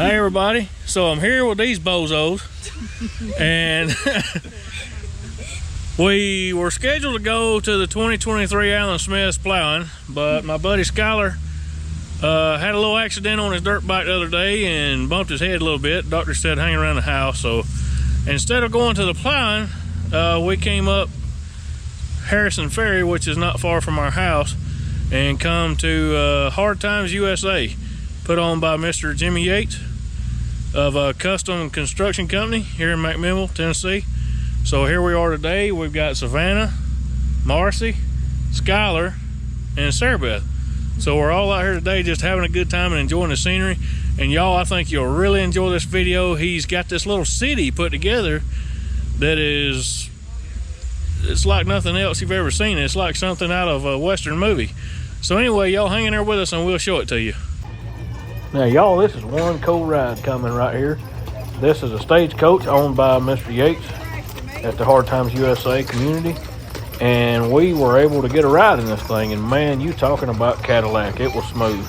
Hey everybody, so I'm here with these bozos and we were scheduled to go to the 2023 Alan Smith's plowing, but my buddy Skyler had a little accident on his dirt bike the other day and bumped his head a little bit. Doctor said hang around the house, so instead of going to the plowing, we came up Harrison Ferry, which is not far from our house, and come to Hard Times USA, put on by Mr. Jimmy Yates of a custom construction company here in McMinnville, Tennessee. So here we are today. We've got Savannah, Marcy, Skylar, and Sarah Beth. So we're all out here today just having a good time and enjoying the scenery. And y'all, I think you'll really enjoy this video. He's got this little city put together that is, it's like nothing else you've ever seen. It's like something out of a Western movie. So anyway, y'all hang in there with us and we'll show it to you. Now y'all, this is one cool ride coming right here. This is a Stagecoach owned by Mr. Yates at the Hard Times USA community. And we were able to get a ride in this thing, and man, you talking about Cadillac, it was smooth.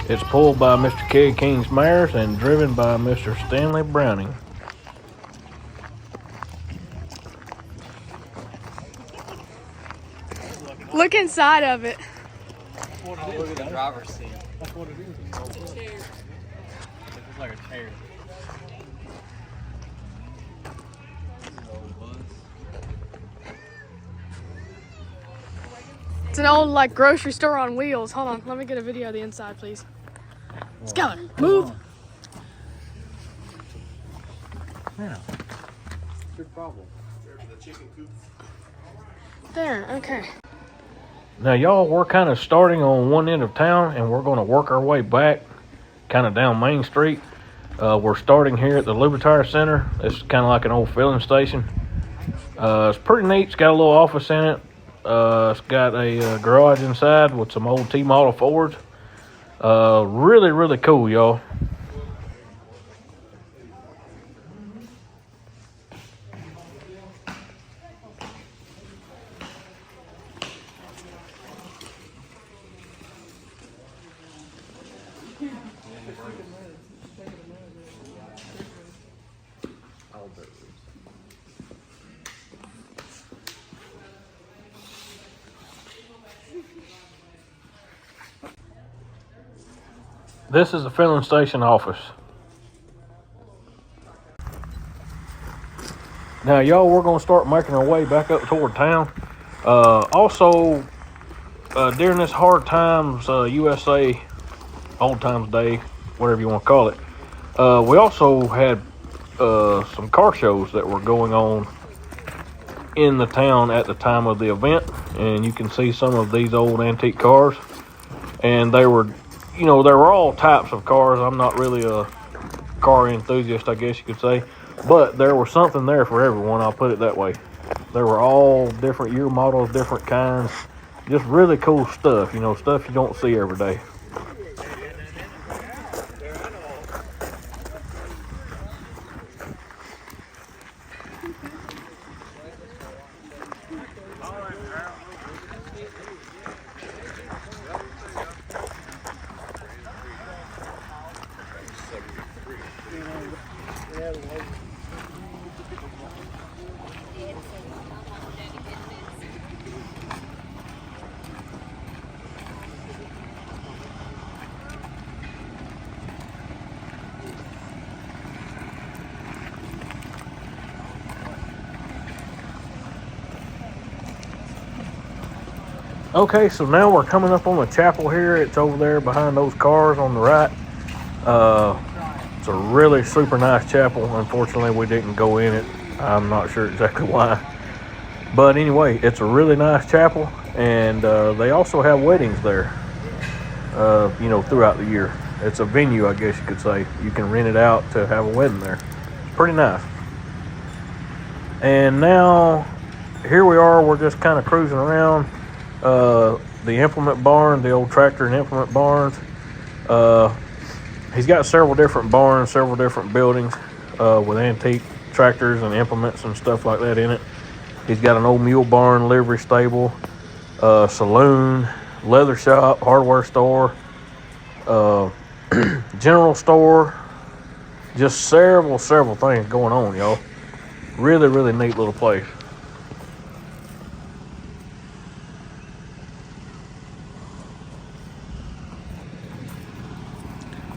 It's pulled by Mr. Keg King's mares and driven by Mr. Stanley Browning. Look inside of it. Oh, look at the driver's seat. That's what it is. It's a chair. It's like a chair. It's an old like grocery store on wheels. Hold on, let me get a video of the inside, please. Skylar, move. Yeah. Good problem. There, okay. Now y'all, we're kind of starting on one end of town and we're going to work our way back kind of down Main Street. We're starting here at the Luberti Center. It's kind of like an old filling station. It's pretty neat. It's got a little office in it. It's got a garage inside with some old T-model Fords. Really, really cool, y'all. This is the filling station office. Now, y'all, we're going to start making our way back up toward town. Also, during this Hard Times USA, Old Times Day, whatever you want to call it, we also had some car shows that were going on in the town at the time of the event. And you can see some of these old antique cars. And they were, you know, there were all types of cars. I'm not really a car enthusiast, I guess you could say. But there was something there for everyone, I'll put it that way. There were all different year models, different kinds. Just really cool stuff, you know, stuff you don't see every day. Okay, so now we're coming up on the chapel here. It's over there behind those cars on the right. It's a really super nice chapel. Unfortunately, we didn't go in it. I'm not sure exactly why. But anyway, it's a really nice chapel. And they also have weddings there, you know, throughout the year. It's a venue, I guess you could say. You can rent it out to have a wedding there. It's pretty nice. And now, here we are. We're just kind of cruising around. The implement barn, the old tractor and implement barns. He's got several different barns, several different buildings with antique tractors and implements and stuff like that in it. He's got an old mule barn, livery stable, saloon, leather shop, hardware store, general store, Just several things going on, y'all. Really, really neat little place.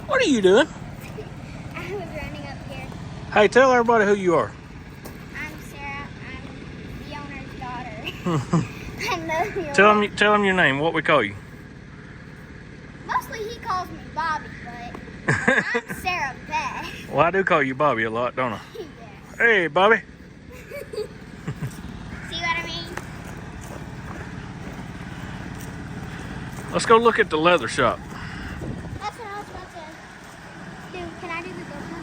What are you doing? I was running up here. Hey, tell everybody who you are. I'm Sarah. I'm the owner's daughter. I'm the Tell them your name. What we call you? Mostly he calls me Bobby, but I'm Sarah Beth. Well, I do call you Bobby a lot, don't I? Yes. Hey, Bobby. See what I mean? Let's go look at the leather shop. That's what I was about to do. Can I do the GoPro?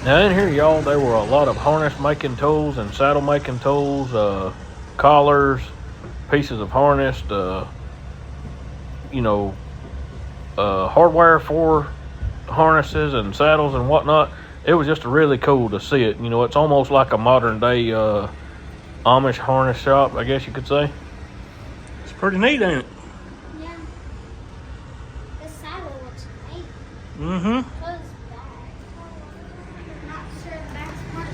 Now in here, y'all, there were a lot of harness making tools and saddle making tools, collars, pieces of harness, hardware for harnesses and saddles and whatnot. It was just really cool to see it. You know, it's almost like a modern day Amish harness shop, I guess you could say. It's pretty neat, ain't it? Yeah. The saddle looks great. Mm-hmm. So is the back. Not sure the back's part.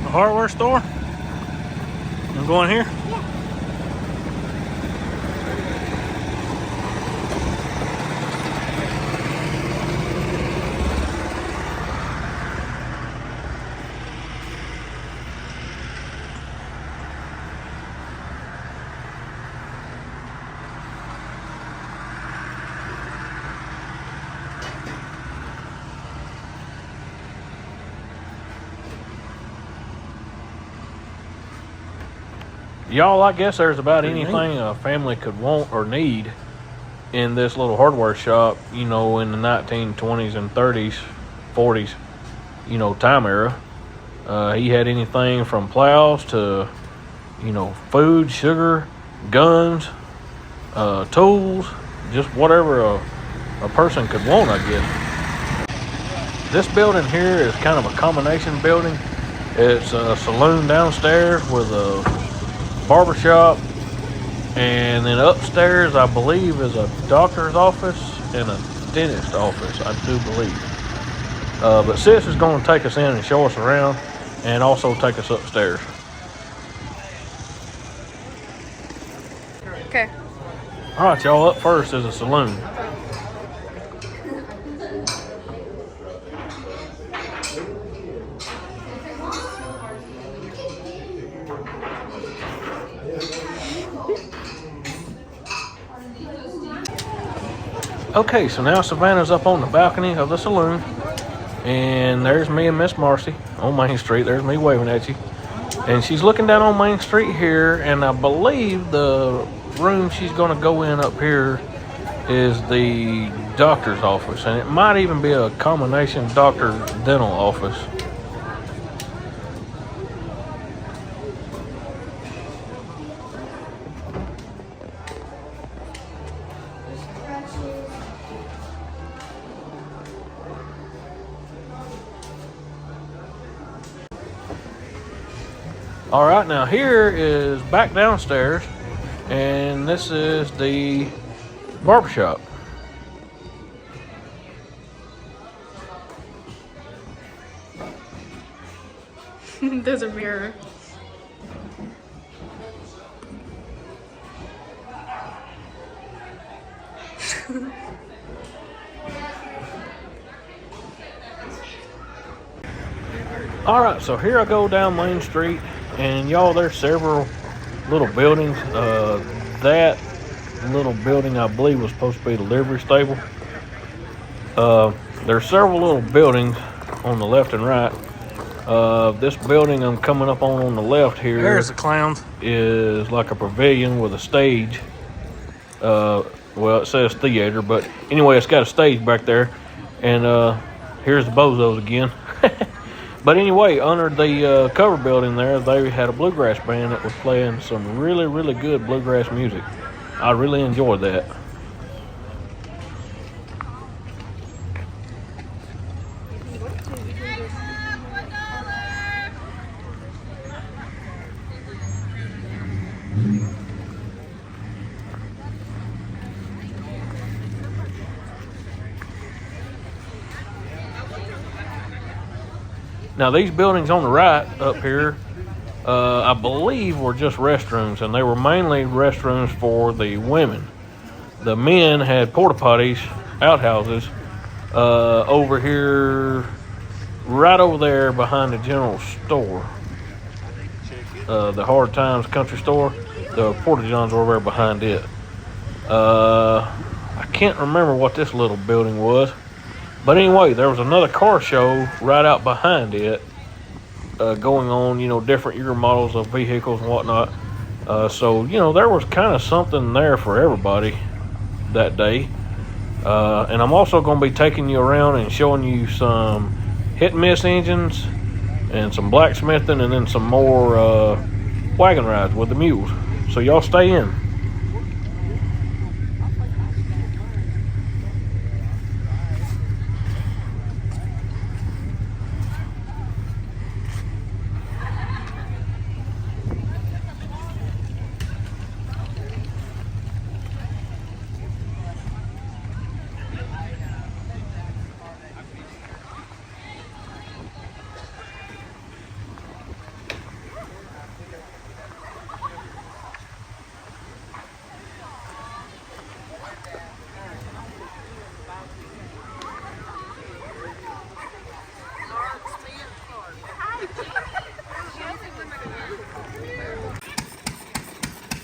A hardware store? I'm going here? Yeah. Y'all, I guess there's about anything a family could want or need in this little hardware shop, you know, in the 1920s and 30s, 40s, you know, time era. He had anything from plows to, you know, food, sugar, guns, tools, just whatever a person could want, I guess. This building here is kind of a combination building. It's a saloon downstairs with a barber shop, and then upstairs I believe is a doctor's office and a dentist office, I do believe. But Sis is going to take us in and show us around and also take us upstairs. Okay. All right, y'all, up first is a saloon. Okay, so now Savannah's up on the balcony of the saloon, and there's me and Miss Marcy on Main Street. There's me waving at you, and she's looking down on Main Street here, and I believe the room she's going to go in up here is the doctor's office, and it might even be a combination doctor dental office. All right, now here is back downstairs, and this is the barbershop. There's a mirror. All right, so here I go down Main Street, and y'all, there's several little buildings. That little building, I believe, was supposed to be the livery stable. There's several little buildings on the left and right. This building I'm coming up on the left here. There's the clowns. Is like a pavilion with a stage. Well, it says theater, but anyway, it's got a stage back there. And here's the bozos again. But anyway, under the cover building there, they had a bluegrass band that was playing some really, really good bluegrass music. I really enjoyed that. Now these buildings on the right up here, I believe were just restrooms, and they were mainly restrooms for the women. The men had porta potties, outhouses, over here, right over there behind the general store. The Hard Times Country Store, the porta johns were over there behind it. I can't remember what this little building was, but anyway, there was another car show right out behind it, going on, different year models of vehicles and whatnot. So, there was kind of something there for everybody that day. And I'm also going to be taking you around and showing you some hit and miss engines and some blacksmithing, and then some more wagon rides with the mules. So y'all stay in.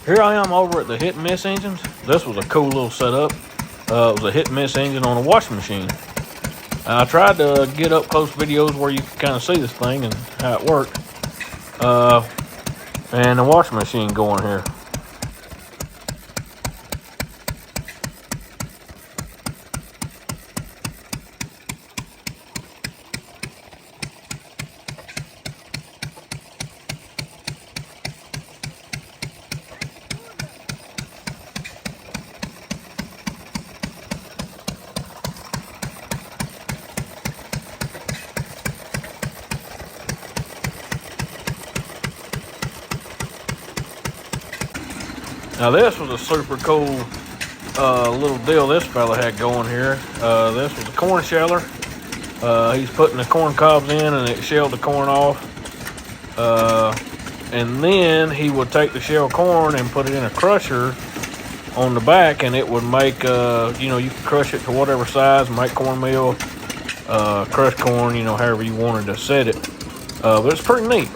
Here I am over at the hit and miss engines. This was a cool little setup. It was a hit and miss engine on a washing machine. I tried to get up close videos where you can kind of see this thing and how it worked. And the washing machine going here. Now this was a super cool little deal this fella had going here. This was a corn sheller. He's putting the corn cobs in and it shelled the corn off. And then he would take the shelled corn and put it in a crusher on the back, and it would make, you could crush it to whatever size, make cornmeal, crushed corn, however you wanted to set it. But it's pretty neat.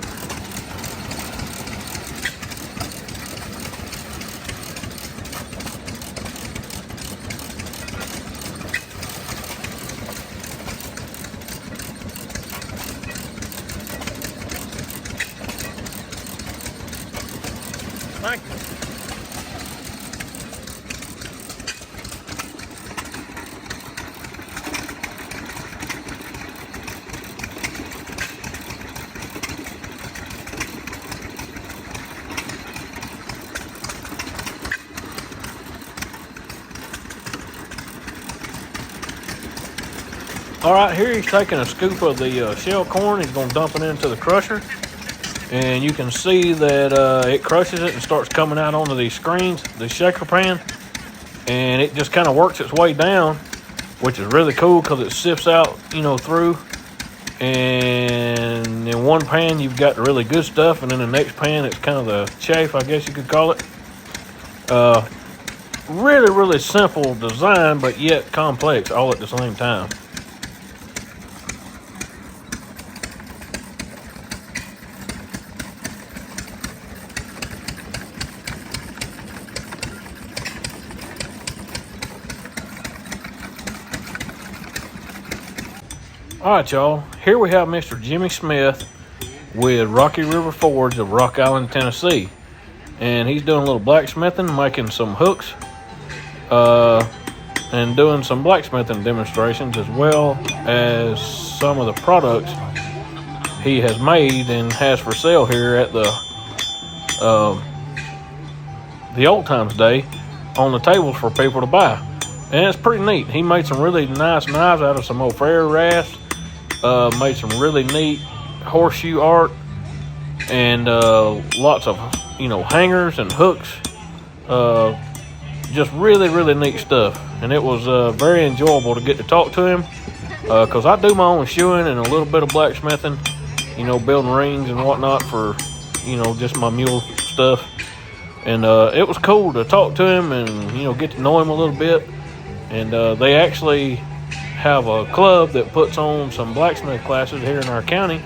Thank you. All right, here he's taking a scoop of the shelled corn. He's going to dump it into the crusher. And you can see that it crushes it and starts coming out onto these screens, the shaker pan. And it just kind of works its way down, which is really cool because it sifts out, through. And in one pan, you've got the really good stuff. And in the next pan, it's kind of the chaff, I guess you could call it. Really, really simple design, but yet complex all at the same time. All right, y'all. Here we have Mr. Jimmy Smith with Rocky River Forge of Rock Island, Tennessee. And he's doing a little blacksmithing, making some hooks, and doing some blacksmithing demonstrations, as well as some of the products he has made and has for sale here at the Old Times Day on the tables for people to buy. And it's pretty neat. He made some really nice knives out of some old ferry rasps. Made some really neat horseshoe art, and lots of hangers and hooks. Just really, really neat stuff. And it was very enjoyable to get to talk to him, because I do my own shoeing and a little bit of blacksmithing, you know, building rings and whatnot for, you know, just my mule stuff. And it was cool to talk to him and, you know, get to know him a little bit. And they actually have a club that puts on some blacksmith classes here in our county.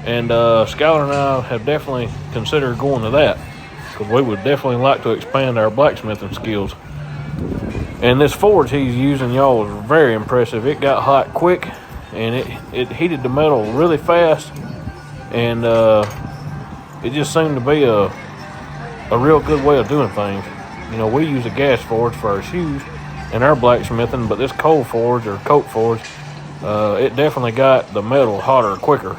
And Skylar and I have definitely considered going to that, because we would definitely like to expand our blacksmithing skills. And this forge he's using, y'all, was very impressive. It got hot quick, and it heated the metal really fast. And it just seemed to be a real good way of doing things. You know, we use a gas forge for our shoes and our blacksmithing, but this coal forge or coke forge, it definitely got the metal hotter quicker.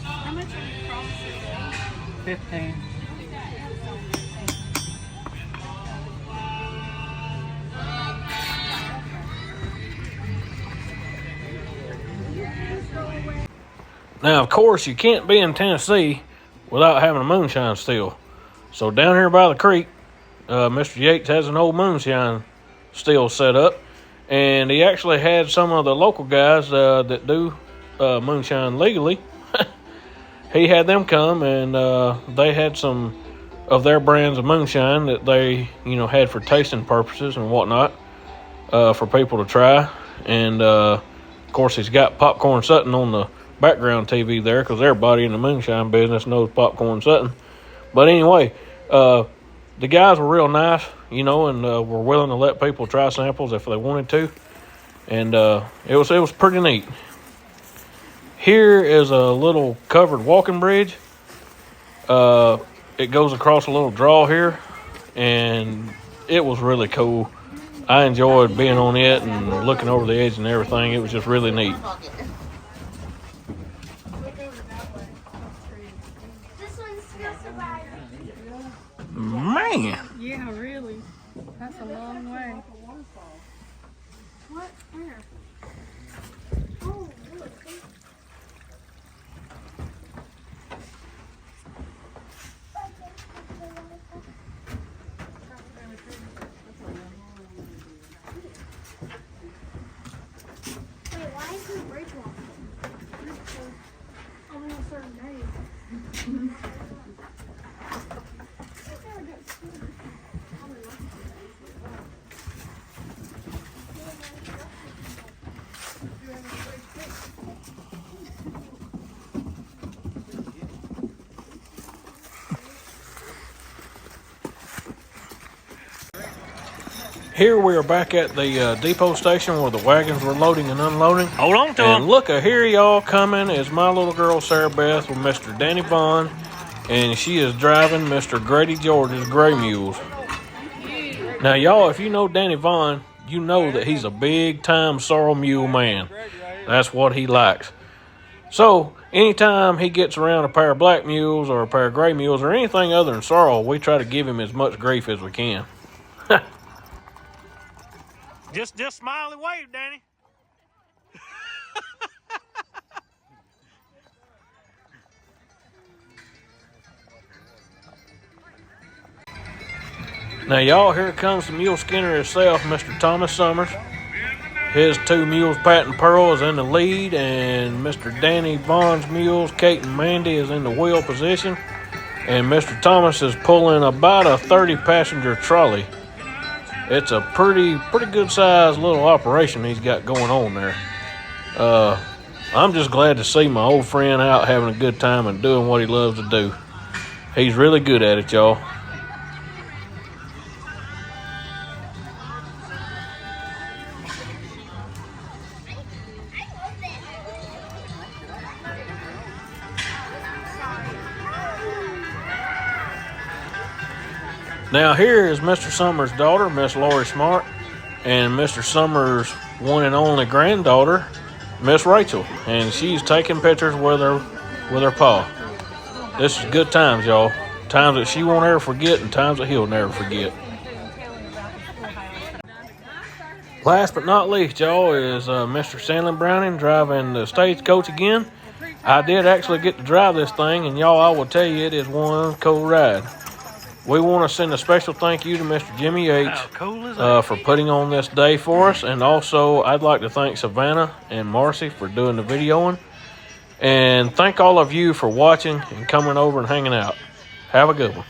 How much are you crossing? 15. Now, of course, you can't be in Tennessee without having a moonshine still. So down here by the creek, Mr. Yates has an old moonshine still set up. And he actually had some of the local guys that do moonshine legally. He had them come, and they had some of their brands of moonshine that they, you know, had for tasting purposes and whatnot for people to try. And, of course, he's got Popcorn Sutton on the background TV there, because everybody in the moonshine business knows Popcorn Sutton. But anyway, the guys were real nice, you know, and were willing to let people try samples if they wanted to. And it was pretty neat. Here is a little covered walking bridge. It goes across a little draw here, and it was really cool. I enjoyed being on it and looking over the edge and everything. It was just really neat. Man. Yeah, really. That's a long way. What? Where? Oh, look. Wait, why is the bridge walking? Only on certain days. Here we are back at the depot station where the wagons were loading and unloading. Hold on to And him. look, here y'all coming is my little girl Sarah Beth with Mr. Danny Vaughn, and she is driving Mr. Grady George's gray mules. Now, y'all, if you know Danny Vaughn, you know that he's a big-time sorrel mule man. That's what he likes. So, anytime he gets around a pair of black mules or a pair of gray mules or anything other than sorrel, we try to give him as much grief as we can. Just smile and wave, Danny. Now, y'all, here comes the mule skinner himself, Mr. Thomas Summers. His 2 mules, Pat and Pearl, is in the lead, and Mr. Danny Vaughn's mules, Kate and Mandy, is in the wheel position. And Mr. Thomas is pulling about a 30-passenger trolley. It's a pretty good-sized little operation he's got going on there. I'm just glad to see my old friend out having a good time and doing what he loves to do. He's really good at it, y'all. Now here is Mr. Summers' daughter, Miss Lori Smart, and Mr. Summers' one and only granddaughter, Miss Rachel, and she's taking pictures with her pa. This is good times, y'all. Times that she won't ever forget and times that he'll never forget. Last but not least, y'all, is Mr. Sandlin Browning driving the Stagecoach again. I did actually get to drive this thing, and y'all, I will tell you, it is one cool ride. We want to send a special thank you to Mr. Jimmy Yates for putting on this day for us. And also, I'd like to thank Savannah and Marcy for doing the videoing. And thank all of you for watching and coming over and hanging out. Have a good one.